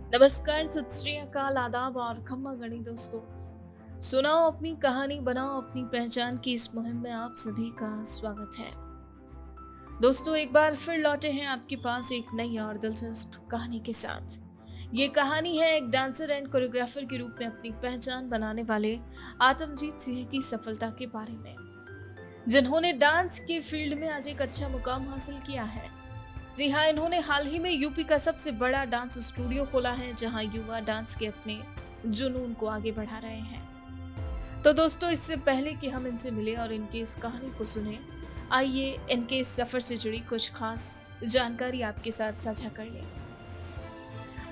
नमस्कार, सत श्री अकाल, आदाब और खम्मा गणी दोस्तों। सुनाओ अपनी कहानी, बनाओ अपनी पहचान की इस मुहिम में आप सभी का स्वागत है। दोस्तों, एक बार फिर लौटे हैं आपके पास एक नई और दिलचस्प कहानी के साथ। ये कहानी है एक डांसर एंड कोरियोग्राफर के रूप में अपनी पहचान बनाने वाले आतमजीत सिंह की सफलता के बारे में, जिन्होंने डांस के फील्ड में आज एक अच्छा मुकाम हासिल किया है। जी हाँ, इन्होंने हाल ही में यूपी का सबसे बड़ा डांस स्टूडियो खोला है, जहां युवा डांस के अपने जुनून को आगे बढ़ा रहे हैं। तो दोस्तों, इससे पहले कि हम इनसे मिले और इनकी इस कहानी को सुने, आइए इनके इस सफर से जुड़ी कुछ खास जानकारी आपके साथ साझा कर लें।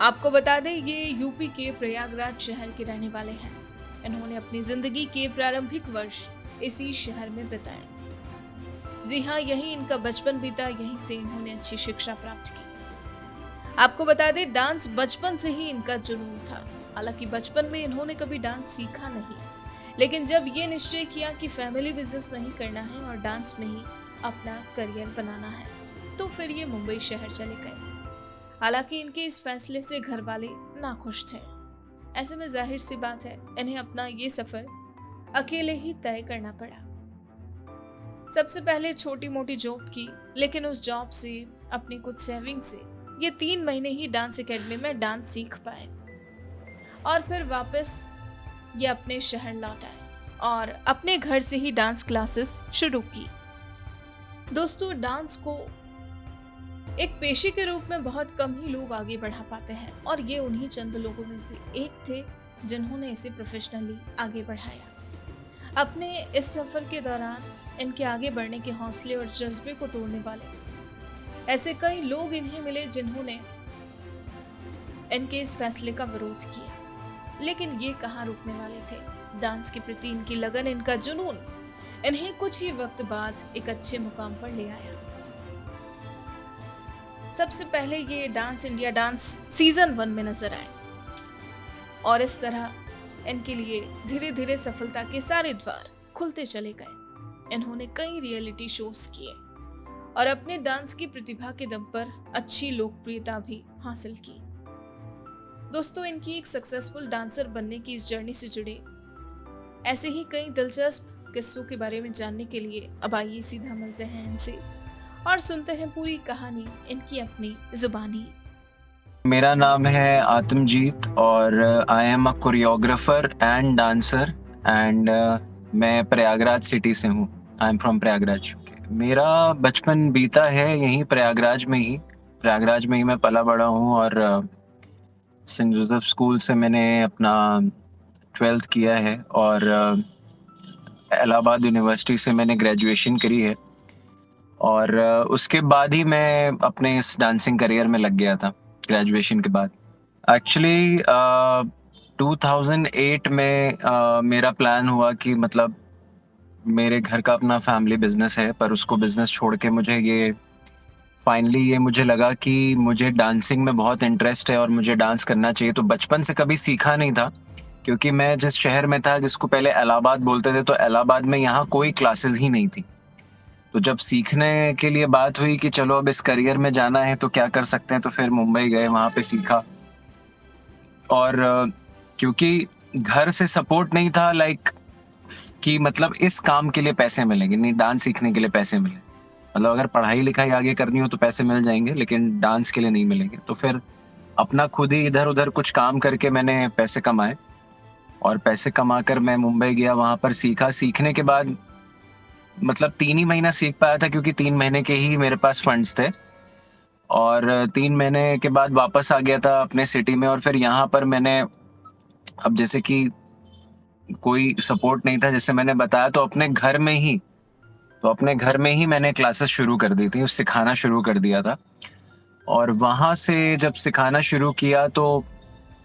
आपको बता दें, ये यूपी के प्रयागराज शहर के रहने वाले हैं। इन्होंने अपनी जिंदगी के प्रारंभिक वर्ष इसी शहर में बिताए। जी हाँ, यही इनका बचपन बीता, यहीं से इन्होंने अच्छी शिक्षा प्राप्त की। आपको बता दें, डांस बचपन से ही इनका जुनून था। हालांकि बचपन में इन्होंने कभी डांस सीखा नहीं, लेकिन जब ये निश्चय किया कि फैमिली बिजनेस नहीं करना है और डांस में ही अपना करियर बनाना है, तो फिर ये मुंबई शहर चले गए। हालांकि इनके इस फैसले से घर वाले नाखुश थे। ऐसे में जाहिर सी बात है, इन्हें अपना ये सफर अकेले ही तय करना पड़ा। सबसे पहले छोटी मोटी जॉब की, लेकिन उस जॉब से, अपनी कुछ सेविंग से, ये 3 महीने ही डांस एकेडमी में डांस सीख पाए और फिर वापस ये अपने शहर लौट आए और अपने घर से ही डांस क्लासेस शुरू की। दोस्तों, डांस को एक पेशे के रूप में बहुत कम ही लोग आगे बढ़ा पाते हैं और ये उन्हीं चंद लोगों में से एक थे जिन्होंने इसे प्रोफेशनली आगे बढ़ाया। अपने इस सफर के दौरान इनके आगे बढ़ने के हौसले और जज्बे को तोड़ने वाले ऐसे कई लोग इन्हें मिले जिन्होंने इनके इस फैसले का विरोध किया, लेकिन ये कहाँ रुकने वाले थे। डांस के प्रति इनकी लगन, इनका जुनून इन्हें कुछ ही वक्त बाद एक अच्छे मुकाम पर ले आया। सबसे पहले ये डांस इंडिया डांस सीजन 1 में नजर आए और इस तरह इनके लिए धीरे धीरे सफलता के सारे द्वार खुलते चले गए। इन्होंने कई रियलिटी शोज किए और अपने डांस की प्रतिभा के दम पर अच्छी लोकप्रियता भी हासिल की। दोस्तों, इनकी एक सक्सेसफुल डांसर बनने की इस जर्नी से जुड़े ऐसे ही कई दिलचस्प किस्सों के बारे में जानने के लिए अब आइए सीधा मिलते हैं इनसे और सुनते हैं पूरी कहानी इनकी अपनी जुबानी। मेरा नाम है आतमजीत और I am a choreographer and dancer and मैं प्रयागराज सिटी से हूँ। I am from Prayagraj. मेरा बचपन बीता है यहीं प्रयागराज में ही मैं पला बड़ा हूँ और सेंट जोसेफ स्कूल से मैंने अपना 12th किया है और इलाहाबाद यूनिवर्सिटी से मैंने ग्रेजुएशन करी है और उसके बाद ही मैं अपने इस डांसिंग करियर में लग गया था ग्रेजुएशन के बाद। एक्चुअली 2008 में मेरा प्लान हुआ कि मतलब मेरे घर का अपना फैमिली बिजनेस है, पर उसको बिजनेस छोड़ के मुझे लगा कि मुझे डांसिंग में बहुत इंटरेस्ट है और मुझे डांस करना चाहिए। तो बचपन से कभी सीखा नहीं था, क्योंकि मैं जिस शहर में था जिसको पहले इलाहाबाद बोलते थे, तो इलाहाबाद में यहाँ कोई क्लासेस ही नहीं थी। तो जब सीखने के लिए बात हुई कि चलो अब इस करियर में जाना है तो क्या कर सकते हैं, तो फिर मुंबई गए, वहाँ पे सीखा। और क्योंकि घर से सपोर्ट नहीं था, लाइक कि मतलब इस काम के लिए पैसे मिलेंगे, नहीं डांस सीखने के लिए पैसे मिले, मतलब अगर पढ़ाई लिखाई आगे करनी हो तो पैसे मिल जाएंगे, लेकिन डांस के लिए नहीं मिलेंगे। तो फिर अपना खुद ही इधर उधर कुछ काम करके मैंने पैसे कमाए और पैसे कमा कर मैं मुंबई गया, वहाँ पर सीखा। सीखने के बाद मतलब 3 ही महीना सीख पाया था, क्योंकि 3 महीने के ही मेरे पास फंड्स थे और 3 महीने के बाद वापस आ गया था अपने सिटी में। और फिर यहाँ पर मैंने, अब जैसे कि कोई सपोर्ट नहीं था जैसे मैंने बताया, तो अपने घर में ही मैंने क्लासेस शुरू कर दी थी, सिखाना शुरू कर दिया था। और वहाँ से जब सिखाना शुरू किया तो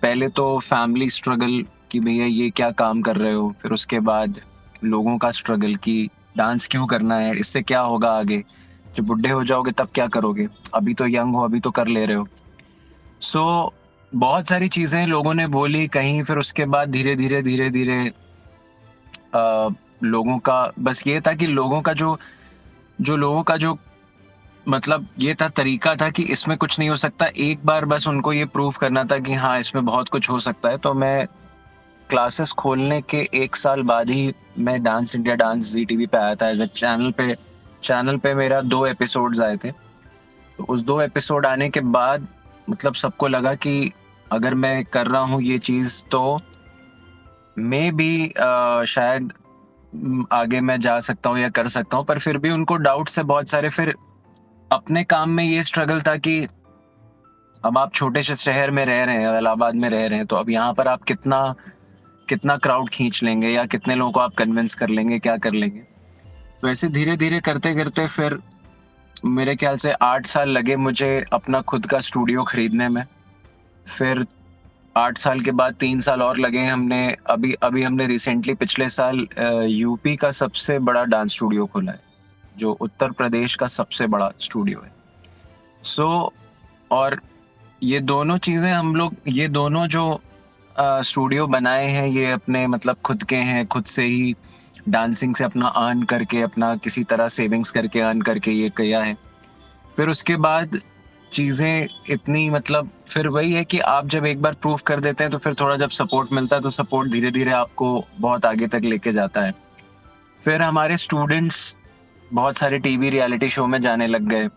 पहले तो फैमिली स्ट्रगल कि भैया ये क्या काम कर रहे हो, फिर उसके बाद लोगों का स्ट्रगल कि डांस क्यों करना है, इससे क्या होगा आगे, जब बुढ़े हो जाओगे तब क्या करोगे, अभी तो यंग हो, अभी तो कर ले रहे हो। सो बहुत सारी चीज़ें लोगों ने बोली कहीं। फिर उसके बाद धीरे धीरे लोगों का बस ये था कि लोगों का जो मतलब ये था, तरीका था कि इसमें कुछ नहीं हो सकता। एक बार बस उनको ये प्रूव करना था कि हाँ, इसमें बहुत कुछ हो सकता है। तो मैं क्लासेस खोलने के 1 साल बाद ही मैं डांस इंडिया डांस ज़ी टीवी पे आया था एज़ अ चैनल पे मेरा 2 एपिसोड्स आए थे। तो उस 2 एपिसोड आने के बाद मतलब सबको लगा कि अगर मैं कर रहा हूँ ये चीज़ तो शायद आगे मैं जा सकता हूँ या कर सकता हूँ। पर फिर भी उनको डाउट से बहुत सारे, फिर अपने काम में ये स्ट्रगल था कि अब आप छोटे से शहर में रह रहे हैं, इलाहाबाद में रह रहे हैं, तो अब यहाँ पर आप कितना क्राउड खींच लेंगे या कितने लोगों को आप कन्विंस कर लेंगे, क्या कर लेंगे। तो ऐसे धीरे-धीरे करते-करते फिर मेरे ख्याल से 8 साल लगे मुझे अपना खुद का स्टूडियो खरीदने में। फिर 8 साल के बाद 3 साल और लगे। अभी हमने रिसेंटली पिछले साल यूपी का सबसे बड़ा डांस स्टूडियो खोला है, जो उत्तर प्रदेश का सबसे बड़ा स्टूडियो है। और ये दोनों जो स्टूडियो बनाए हैं, ये अपने मतलब खुद के हैं, खुद से ही डांसिंग से अपना अर्न करके, अपना किसी तरह सेविंग्स करके अर्न करके ये किया है। फिर उसके बाद चीज़ें इतनी मतलब फिर वही है कि आप जब एक बार प्रूव कर देते हैं तो फिर थोड़ा जब सपोर्ट मिलता है तो सपोर्ट धीरे-धीरे आपको बहुत आगे तक लेके जाता है। फिर हमारे स्टूडेंट्स बहुत सारे टीवी रियलिटी शो में जाने लग गए।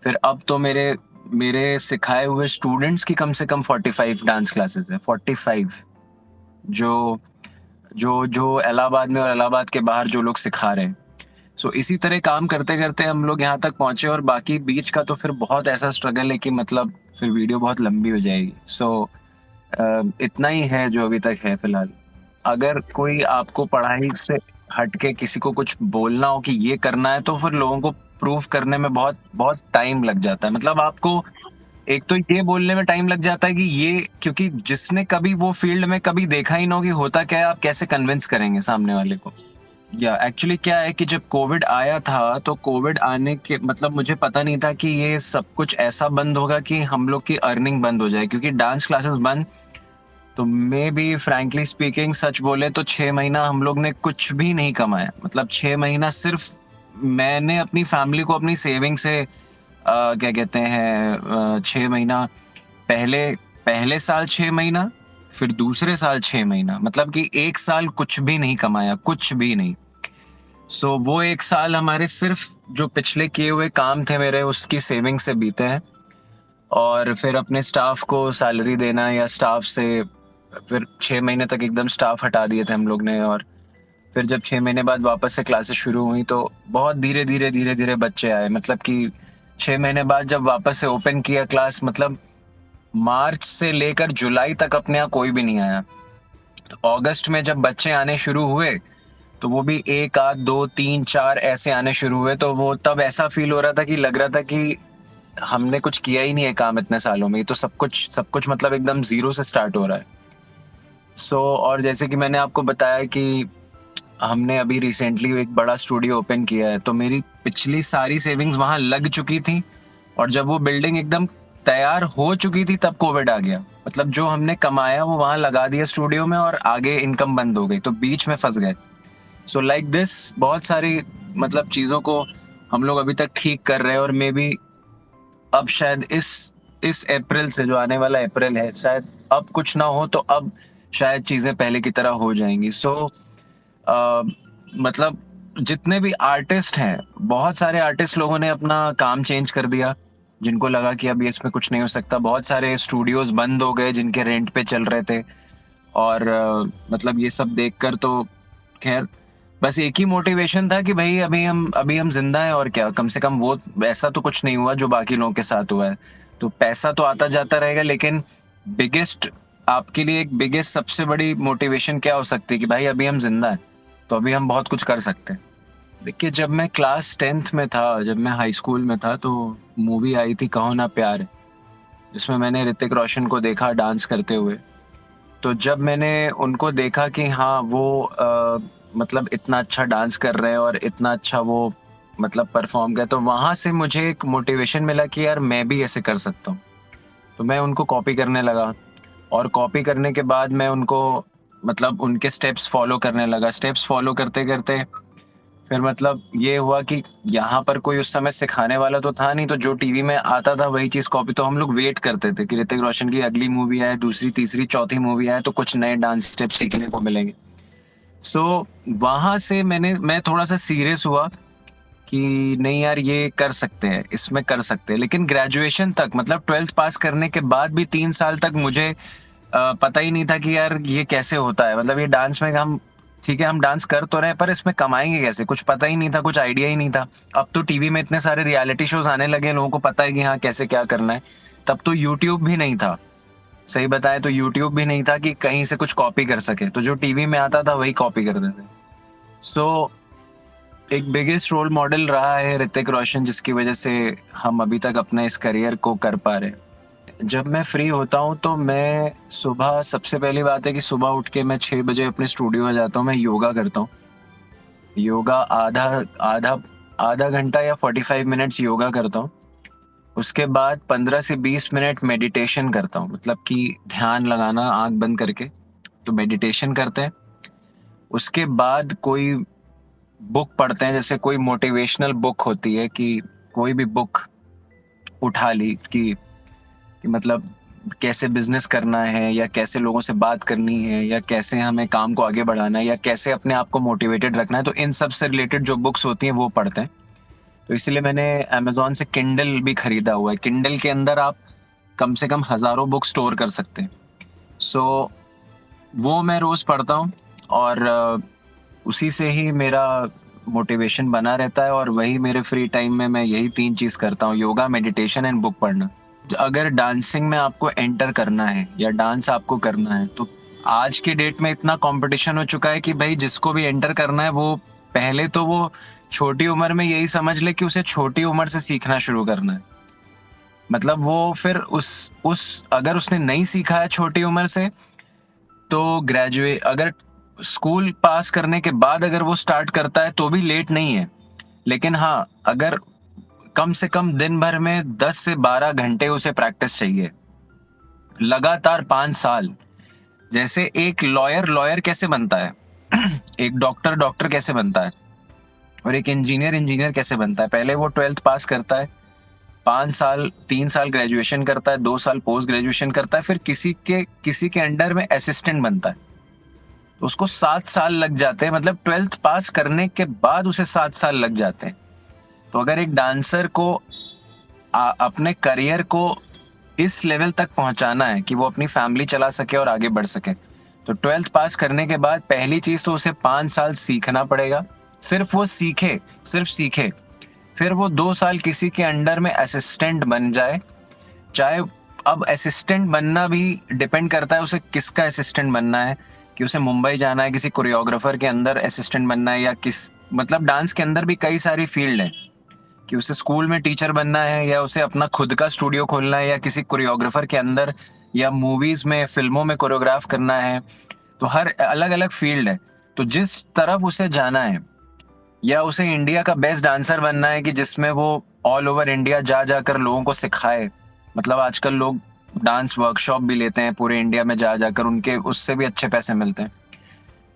फिर अब तो मेरे सिखाए हुए स्टूडेंट्स की कम से कम 45 डांस क्लासेस है, 45, जो जो इलाहाबाद में और इलाहाबाद के बाहर जो लोग सिखा रहे हैं। सो इसी तरह काम करते-करते हम लोग यहाँ तक पहुँचे, और बाकी बीच का तो फिर बहुत ऐसा स्ट्रगल है कि मतलब फिर वीडियो बहुत लंबी हो जाएगी। इतना ही है जो अभी तक है फिलहाल। अगर कोई आपको पढ़ाई से हट के किसी को कुछ बोलना हो कि ये करना है, तो फिर लोगों को प्रूव करने में बहुत बहुत टाइम लग जाता है। मतलब आपको एक तो ये बोलने में टाइम लग जाता है कि ये, क्योंकि जिसने कभी वो फील्ड में कभी देखा ही ना हो कि होता क्या है, आप कैसे कन्विंस करेंगे सामने वाले को। या एक्चुअली क्या है कि जब कोविड आया था, तो कोविड आने के मतलब मुझे पता नहीं था कि ये सब कुछ ऐसा बंद होगा कि हम लोग की अर्निंग बंद हो जाए, क्योंकि डांस क्लासेस बंद। तो मे बी फ्रैंकली स्पीकिंग सच बोले तो 6 महीना हम लोग ने कुछ भी नहीं कमाया। मतलब 6 महीना सिर्फ मैंने अपनी फैमिली को अपनी सेविंग से क्या कहते हैं 6 महीना पहले साल 6 महीना, फिर दूसरे साल 6 महीना, मतलब कि 1 साल कुछ भी नहीं कमाया, कुछ भी नहीं। वो 1 साल हमारे सिर्फ जो पिछले किए हुए काम थे मेरे, उसकी सेविंग से बीते हैं। और फिर अपने स्टाफ को सैलरी देना, या स्टाफ से फिर 6 महीने तक एकदम स्टाफ हटा दिए थे हम लोग ने। और फिर जब 6 महीने बाद वापस से क्लासेस शुरू हुई तो बहुत धीरे-धीरे बच्चे आए। मतलब कि 6 महीने बाद जब वापस से ओपन किया क्लास, मतलब मार्च से लेकर जुलाई तक अपने यहाँ कोई भी नहीं आया। तो अगस्त में जब बच्चे आने शुरू हुए, तो वो भी 1 आध 2 3 4 ऐसे आने शुरू हुए। तो वो तब ऐसा फील हो रहा था कि लग रहा था कि हमने कुछ किया ही नहीं है काम इतने सालों में। ये तो सब कुछ मतलब एकदम ज़ीरो से स्टार्ट हो रहा है। और जैसे कि मैंने आपको बताया कि हमने अभी रिसेंटली एक बड़ा स्टूडियो ओपन किया है, तो मेरी पिछली सारी सेविंग्स वहाँ लग चुकी थी। और जब वो बिल्डिंग एकदम तैयार हो चुकी थी, तब कोविड आ गया। मतलब जो हमने कमाया वो वहाँ लगा दिया स्टूडियो में, और आगे इनकम बंद हो गई, तो बीच में फंस गए। लाइक दिस बहुत सारी मतलब चीज़ों को हम लोग अभी तक ठीक कर रहे हैं। और मे बी अब शायद इस अप्रैल से, जो आने वाला अप्रैल है, शायद अब कुछ ना हो तो अब शायद चीज़ें पहले की तरह हो जाएंगी। मतलब जितने भी आर्टिस्ट हैं, बहुत सारे आर्टिस्ट लोगों ने अपना काम चेंज कर दिया, जिनको लगा कि अब इसमें कुछ नहीं हो सकता। बहुत सारे स्टूडियोज बंद हो गए जिनके रेंट पे चल रहे थे। और मतलब ये सब देखकर तो खैर बस एक ही मोटिवेशन था कि भाई अभी हम जिंदा हैं, और क्या, कम से कम वो ऐसा तो कुछ नहीं हुआ जो बाकी लोगों के साथ हुआ है। तो पैसा तो आता जाता रहेगा, लेकिन आपके लिए एक बिगेस्ट सबसे बड़ी मोटिवेशन क्या हो सकती है कि भाई अभी हम जिंदा हैं, तो अभी हम बहुत कुछ कर सकते हैं। देखिए, जब मैं क्लास 10th में था, जब मैं हाई स्कूल में था, तो मूवी आई थी कहो ना प्यार, जिसमें मैंने ऋतिक रोशन को देखा डांस करते हुए। तो जब मैंने उनको देखा कि हाँ वो मतलब इतना अच्छा डांस कर रहे हैं और इतना अच्छा वो मतलब परफॉर्म किया, तो वहाँ से मुझे एक मोटिवेशन मिला कि यार मैं भी ऐसे कर सकता हूँ। तो मैं उनको कॉपी करने लगा, और कॉपी करने के बाद मैं उनको मतलब उनके स्टेप्स फॉलो करने लगा। स्टेप्स फॉलो करते करते फिर मतलब ये हुआ कि यहाँ पर कोई उस समय सिखाने वाला तो था नहीं, तो जो टीवी में आता था वही चीज़ कॉपी। तो हम लोग वेट करते थे कि ऋतिक रोशन की अगली मूवी आए, दूसरी, तीसरी, चौथी मूवी आए तो कुछ नए डांस स्टेप सीखने को मिलेंगे। सो वहाँ से मैं थोड़ा सा सीरियस हुआ कि नहीं यार, ये कर सकते हैं, इसमें कर सकते हैं। लेकिन ग्रेजुएशन तक, मतलब 12th पास करने के बाद भी 3 साल तक मुझे पता ही नहीं था कि यार ये कैसे होता है। मतलब ये डांस में हम, ठीक है, हम डांस कर तो रहे हैं पर इसमें कमाएंगे कैसे, कुछ पता ही नहीं था, कुछ आइडिया ही नहीं था। अब तो टीवी में इतने सारे रियलिटी शोज आने लगे, लोगों को पता है कि हाँ कैसे क्या करना है। तब तो यूट्यूब भी नहीं था, सही बताए तो यूट्यूब भी नहीं था कि कहीं से कुछ कॉपी कर सके। तो जो टीवी में आता था वही कॉपी करते थे। सो एक बिगेस्ट रोल मॉडल रहा है ऋतिक रोशन, जिसकी वजह से हम अभी तक अपने इस करियर को कर पा रहे हैं। जब मैं फ्री होता हूँ तो मैं सुबह, सबसे पहली बात है कि सुबह उठ के मैं 6 बजे अपने स्टूडियो में जाता हूँ, मैं योगा करता हूँ। योगा आधा आधा आधा घंटा या 45 मिनट्स योगा करता हूँ। उसके बाद 15 से 20 मिनट मेडिटेशन करता हूँ, मतलब कि ध्यान लगाना आंख बंद करके, तो मेडिटेशन करते हैं। उसके बाद कोई बुक पढ़ते हैं, जैसे कोई मोटिवेशनल बुक होती है, कि कोई भी बुक उठा ली कि मतलब कैसे बिजनेस करना है, या कैसे लोगों से बात करनी है, या कैसे हमें काम को आगे बढ़ाना है, या कैसे अपने आप को मोटिवेटेड रखना है। तो इन सब से रिलेटेड जो बुक्स होती हैं वो पढ़ते हैं। तो इसलिए मैंने अमेजोन से किंडल भी खरीदा हुआ है। किंडल के अंदर आप कम से कम हज़ारों बुक स्टोर कर सकते हैं। सो वो मैं रोज़ पढ़ता हूँ, और उसी से ही मेरा मोटिवेशन बना रहता है। और वही मेरे फ्री टाइम में मैं यही 3 चीज़ करता हूँ: योगा, मेडिटेशन एंड बुक पढ़ना। अगर डांसिंग में आपको एंटर करना है या डांस आपको करना है, तो आज की डेट में इतना कंपटीशन हो चुका है कि भाई जिसको भी एंटर करना है, वो पहले तो वो छोटी उम्र में यही समझ ले कि उसे छोटी उम्र से सीखना शुरू करना है। मतलब वो फिर उस अगर उसने नहीं सीखा है छोटी उम्र से, तो ग्रेजुएट, अगर स्कूल पास करने के बाद अगर वो स्टार्ट करता है तो भी लेट नहीं है। लेकिन हाँ, अगर कम से कम दिन भर में 10 से 12 घंटे उसे प्रैक्टिस चाहिए, लगातार 5 साल। जैसे एक लॉयर कैसे बनता है, एक डॉक्टर कैसे बनता है, और एक इंजीनियर कैसे बनता है। पहले वो 12th पास करता है, 5 साल, 3 साल ग्रेजुएशन करता है, 2 साल पोस्ट ग्रेजुएशन करता है, फिर किसी के अंडर में असिस्टेंट बनता है। तो उसको 7 साल लग जाते हैं, मतलब 12th पास करने के बाद उसे 7 साल लग जाते हैं। तो अगर एक डांसर को अपने करियर को इस लेवल तक पहुंचाना है कि वो अपनी फैमिली चला सके और आगे बढ़ सके, तो 12th पास करने के बाद पहली चीज़ तो उसे 5 साल सीखना पड़ेगा। सिर्फ वो सीखे, फिर वो 2 साल किसी के अंडर में असिस्टेंट बन जाए। चाहे, अब असिस्टेंट बनना भी डिपेंड करता है उसे किसका असिस्टेंट बनना है, कि उसे मुंबई जाना है, किसी कोरियोग्राफर के अंदर असिस्टेंट बनना है, या मतलब डांस के अंदर भी कई सारी फील्ड है, कि उसे स्कूल में टीचर बनना है, या उसे अपना खुद का स्टूडियो खोलना है, या किसी कोरियोग्राफर के अंदर, या मूवीज में, फिल्मों में कोरियोग्राफ करना है। तो हर अलग अलग फील्ड है। तो जिस तरफ उसे जाना है, या उसे इंडिया का बेस्ट डांसर बनना है कि जिसमें वो ऑल ओवर इंडिया जा जाकर लोगों को सिखाए। मतलब आजकल लोग डांस वर्कशॉप भी लेते हैं पूरे इंडिया में जा जाकर, उनके उससे भी अच्छे पैसे मिलते हैं।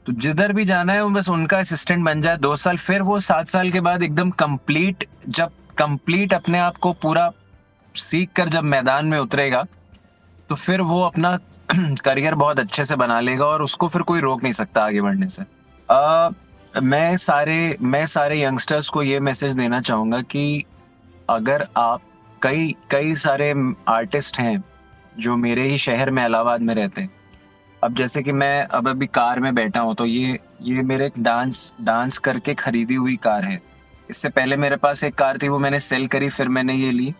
तो जिधर भी जाना है वो बस उनका असिस्टेंट बन जाए 2 साल, फिर वो 7 साल के बाद एकदम कंप्लीट अपने आप को पूरा सीख कर जब मैदान में उतरेगा, तो फिर वो अपना करियर बहुत अच्छे से बना लेगा, और उसको फिर कोई रोक नहीं सकता आगे बढ़ने से। मैं सारे यंगस्टर्स को ये मैसेज देना चाहूँगा कि अगर आप, कई सारे आर्टिस्ट हैं जो मेरे ही शहर में, इलाहाबाद में रहते हैं। अब जैसे कि मैं अब अभी कार में बैठा हूँ, तो ये मेरे एक डांस करके खरीदी हुई कार है। इससे पहले मेरे पास एक कार थी, वो मैंने सेल करी, फिर मैंने ये ली।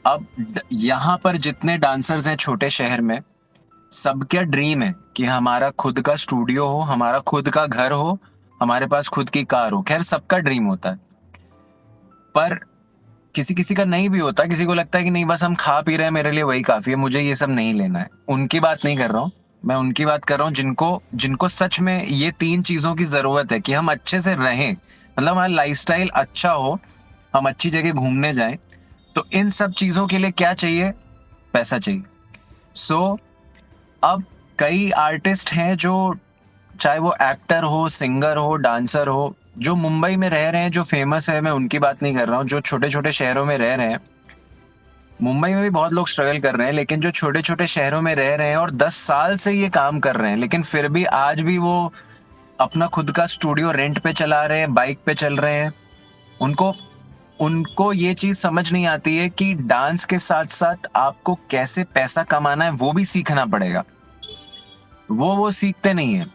अब यहाँ पर जितने डांसर्स हैं छोटे शहर में, सबका ड्रीम है कि हमारा खुद का स्टूडियो हो, हमारा खुद का घर हो, हमारे पास खुद की कार हो। खैर, सबका ड्रीम होता है, पर किसी का नहीं भी होता। किसी को लगता है कि नहीं, बस हम खा पी रहे हैं, मेरे लिए वही काफी है, मुझे ये सब नहीं लेना है। उनकी बात नहीं कर रहा हूँ मैं, उनकी बात कर रहा हूँ जिनको सच में ये 3 चीजों की जरूरत है, कि हम अच्छे से रहें, मतलब हमारा लाइफस्टाइल अच्छा हो, हम अच्छी जगह घूमने जाएं। तो इन सब चीजों के लिए क्या चाहिए? पैसा चाहिए। सो अब कई आर्टिस्ट हैं जो, चाहे वो एक्टर हो, सिंगर हो, डांसर हो, जो मुंबई में रह रहे हैं, जो फेमस है, मैं उनकी बात नहीं कर रहा हूँ, जो छोटे छोटे शहरों में रह रहे हैं, मुंबई में भी बहुत लोग स्ट्रगल कर रहे हैं, लेकिन जो छोटे छोटे शहरों में रह रहे हैं और 10 साल से ये काम कर रहे हैं, लेकिन फिर भी आज भी वो अपना खुद का स्टूडियो रेंट पे चला रहे हैं, बाइक पे चल रहे हैं, उनको उनको ये चीज समझ नहीं आती है कि डांस के साथ साथ आपको कैसे पैसा कमाना है वो भी सीखना पड़ेगा। वो सीखते नहीं है।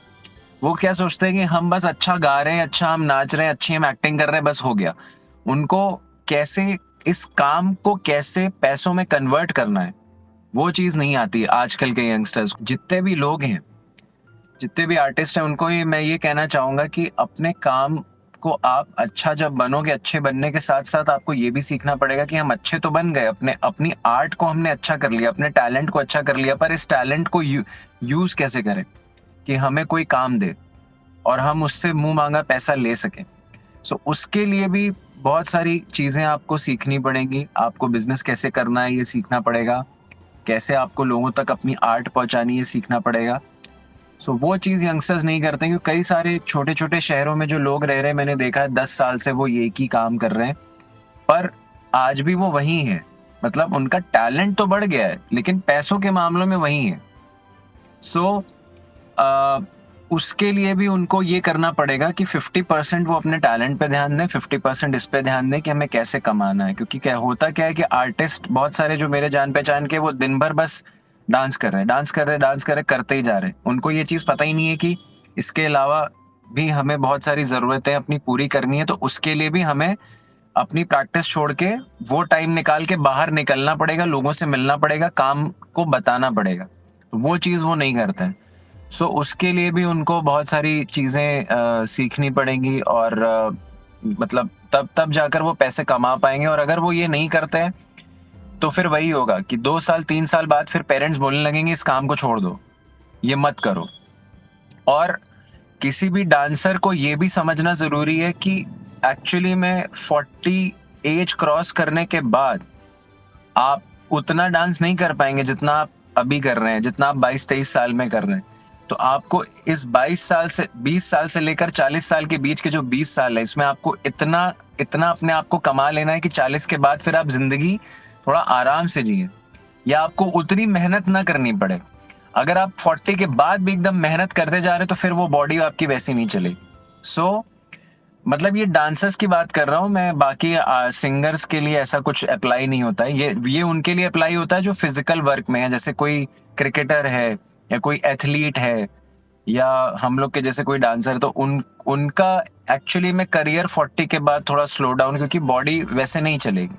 वो क्या सोचते हैं कि हम बस अच्छा गा रहे हैं, अच्छा हम नाच रहे हैं, अच्छी हम एक्टिंग कर रहे हैं, बस हो गया। उनको कैसे इस काम को कैसे पैसों में कन्वर्ट करना है वो चीज नहीं आती है। आजकल के यंगस्टर्स, जितने भी लोग हैं, जितने भी आर्टिस्ट हैं, उनको मैं ये कहना चाहूंगा कि अपने काम को आप अच्छा जब बनोगे, अच्छे बनने के साथ साथ आपको ये भी सीखना पड़ेगा कि हम अच्छे तो बन गए, अपनी आर्ट को हमने अच्छा कर लिया, अपने टैलेंट को अच्छा कर लिया, पर इस टैलेंट को यूज कैसे करें कि हमें कोई काम दे और हम उससे मुंह मांगा पैसा ले सकें। सो उसके लिए भी बहुत सारी चीज़ें आपको सीखनी पड़ेंगी। आपको बिजनेस कैसे करना है ये सीखना पड़ेगा, कैसे आपको लोगों तक अपनी आर्ट पहुंचानी है सीखना पड़ेगा। सो वो चीज़ यंगस्टर्स नहीं करते, क्योंकि कई सारे छोटे छोटे शहरों में जो लोग रह रहे हैं, मैंने देखा है 10 साल से वो एक ही काम कर रहे हैं, पर आज भी वो वही है। मतलब उनका टैलेंट तो बढ़ गया है, लेकिन पैसों के मामलों में वही है। सो उसके लिए भी उनको ये करना पड़ेगा कि 50% वो अपने टैलेंट पे ध्यान दें, 50% इस पे ध्यान दें कि हमें कैसे कमाना है। क्योंकि क्या है कि आर्टिस्ट बहुत सारे जो मेरे जान पहचान के, वो दिन भर बस डांस कर रहे हैं, डांस कर रहे हैं, डांस कर रहे, करते ही जा रहे हैं। उनको ये चीज़ पता ही नहीं है कि इसके अलावा भी हमें बहुत सारी ज़रूरतें अपनी पूरी करनी है, तो उसके लिए भी हमें अपनी प्रैक्टिस छोड़ के वो टाइम निकाल के बाहर निकलना पड़ेगा, लोगों से मिलना पड़ेगा, काम को बताना पड़ेगा। वो चीज़ वो नहीं करते हैं। सो उसके लिए भी उनको बहुत सारी चीज़ें सीखनी पड़ेंगी, और मतलब तब तब जाकर वो पैसे कमा पाएंगे। और अगर वो ये नहीं करते हैं तो फिर वही होगा कि 2 साल 3 साल बाद फिर पेरेंट्स बोलने लगेंगे इस काम को छोड़ दो, ये मत करो। और किसी भी डांसर को ये भी समझना ज़रूरी है कि एक्चुअली में 40 एज क्रॉस करने के बाद आप उतना डांस नहीं कर पाएंगे जितना आप अभी कर रहे हैं, जितना आप 22-23 साल में कर रहे हैं। तो आपको इस 20 साल से लेकर 40 साल के बीच के जो 20 साल है, इसमें आपको इतना इतना अपने आप को कमा लेना है कि 40 के बाद फिर आप जिंदगी थोड़ा आराम से जिए, या आपको उतनी मेहनत ना करनी पड़े। अगर आप 40 के बाद भी एकदम मेहनत करते जा रहे तो फिर वो बॉडी आपकी वैसी नहीं चलेगी। सो मतलब ये डांसर्स की बात कर रहा हूँ मैं, बाकी सिंगर्स के लिए ऐसा कुछ अप्लाई नहीं होता है। ये उनके लिए अप्लाई होता है जो फिजिकल वर्क में है, जैसे कोई क्रिकेटर है या कोई एथलीट है, या हम लोग के जैसे कोई डांसर। तो उनका एक्चुअली में करियर 40 के बाद थोड़ा स्लो डाउन, क्योंकि बॉडी वैसे नहीं चलेगी।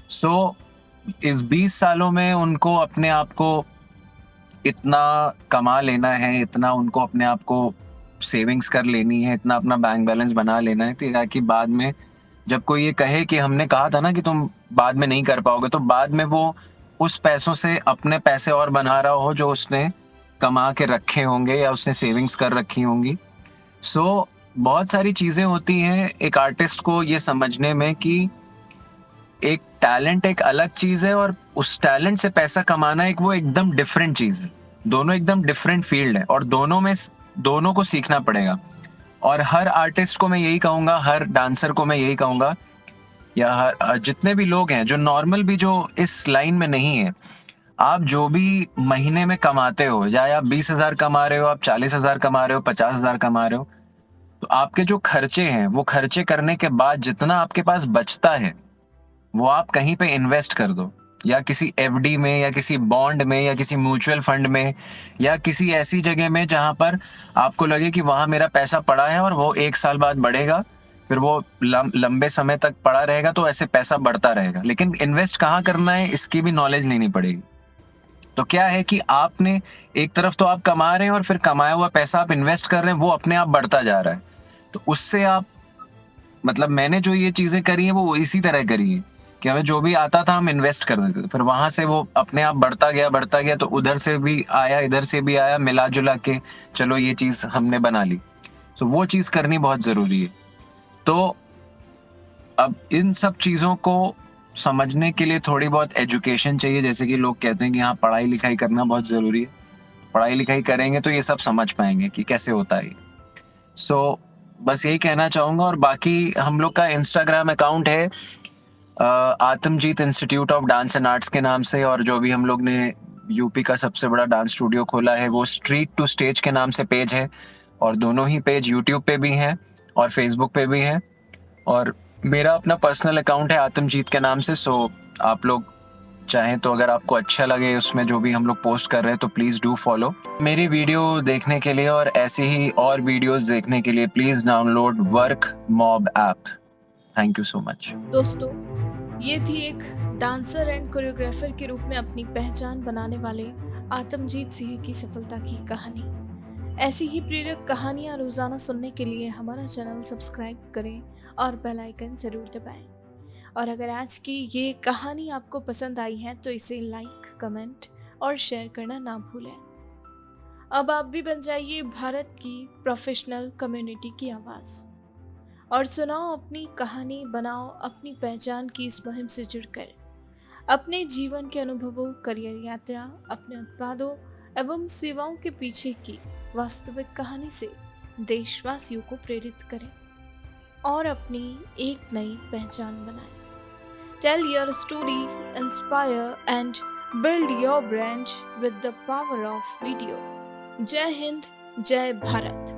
सो इस 20 सालों में उनको अपने आप को इतना कमा लेना है, इतना उनको अपने आप को सेविंग्स कर लेनी है, इतना अपना बैंक बैलेंस बना लेना है ताकि बाद में जब कोई ये कहे कि हमने कहा था ना कि तुम बाद में नहीं कर पाओगे, तो बाद में वो उस पैसों से अपने पैसे और बना रहा हो जो उसने कमा के रखे होंगे या उसने सेविंग्स कर रखी होंगी। सो बहुत सारी चीज़ें होती हैं एक आर्टिस्ट को ये समझने में कि एक टैलेंट एक अलग चीज़ है और उस टैलेंट से पैसा कमाना एक वो एकदम डिफरेंट चीज़ है। दोनों एकदम डिफरेंट फील्ड है और दोनों को सीखना पड़ेगा। और हर आर्टिस्ट को मैं यही कहूँगा, हर डांसर को मैं यही कहूँगा, या हर जितने भी लोग हैं जो नॉर्मल भी जो इस लाइन में नहीं है, आप जो भी महीने में कमाते हो, या आप 20,000 कमा रहे हो, आप 40,000 कमा रहे हो, 50,000 कमा रहे हो, तो आपके जो खर्चे हैं वो खर्चे करने के बाद जितना आपके पास बचता है वो आप कहीं पे इन्वेस्ट कर दो, या किसी एफडी में, या किसी बॉन्ड में, या किसी म्यूचुअल फंड में, या किसी ऐसी जगह में जहां पर आपको लगे कि वहां मेरा पैसा पड़ा है और वो 1 साल बाद बढ़ेगा, फिर वो लंबे समय तक पड़ा रहेगा, तो ऐसे पैसा बढ़ता रहेगा। लेकिन इन्वेस्ट कहाँ करना है इसकी भी नॉलेज लेनी पड़ेगी। तो क्या है कि आपने एक तरफ तो आप कमा रहे हैं और फिर कमाया हुआ पैसा आप इन्वेस्ट कर रहे हैं, वो अपने आप बढ़ता जा रहा है। तो उससे आप मतलब मैंने जो ये चीज़ें करी हैं वो इसी तरह करी है कि हमें जो भी आता था हम इन्वेस्ट कर देते थे, फिर वहां से वो अपने आप बढ़ता गया, तो उधर से भी आया, इधर से भी आया, मिला जुला के चलो ये चीज़ हमने बना ली। सो वो चीज़ करनी बहुत ज़रूरी है। तो अब इन सब चीज़ों को समझने के लिए थोड़ी बहुत एजुकेशन चाहिए। जैसे कि लोग कहते हैं कि हाँ पढ़ाई लिखाई करना बहुत ज़रूरी है, पढ़ाई लिखाई करेंगे तो ये सब समझ पाएंगे कि कैसे होता है। सो बस यही कहना चाहूँगा। और बाकी हम लोग का इंस्टाग्राम अकाउंट है Atmajeet institute of dance and arts के नाम से, और जो भी हम लोग ने यूपी का सबसे बड़ा डांस स्टूडियो खोला है वो स्ट्रीट टू स्टेज के नाम से पेज है, और दोनों ही पेज यूट्यूब पे भी हैं और फेसबुक पे भी हैं। और मेरा अपना पर्सनल अकाउंट है आत्मजीत के नाम से। सो आप लोग चाहें तो, अगर आपको अच्छा लगे उसमें जो भी हम लोग पोस्ट कर रहे हैं, तो प्लीज़ डू फॉलो। मेरी वीडियो देखने के लिए और ऐसे ही और वीडियोस देखने के लिए please download work mob app. Thank you so much. दोस्तों, ये थी एक डांसर एंड कोरियोग्राफर के रूप में अपनी पहचान बनाने वाले आत्मजीत सिंह की सफलता की कहानी। ऐसी ही प्रेरक कहानियां रोजाना सुनने के लिए हमारा चैनल सब्सक्राइब करें और बेल आइकन जरूर दबाएं। और अगर आज की ये कहानी आपको पसंद आई है तो इसे लाइक, कमेंट और शेयर करना ना भूलें। अब आप भी बन जाइए भारत की प्रोफेशनल कम्युनिटी की आवाज़ और सुनाओ अपनी कहानी, बनाओ अपनी पहचान की इस मुहिम से जुड़कर अपने जीवन के अनुभवों, करियर यात्रा, अपने उत्पादों एवं सेवाओं के पीछे की वास्तविक कहानी से देशवासियों को प्रेरित करें और अपनी एक नई पहचान बनाएं। Tell your story, inspire and build your brand with the power of video. जय हिंद, जय भारत।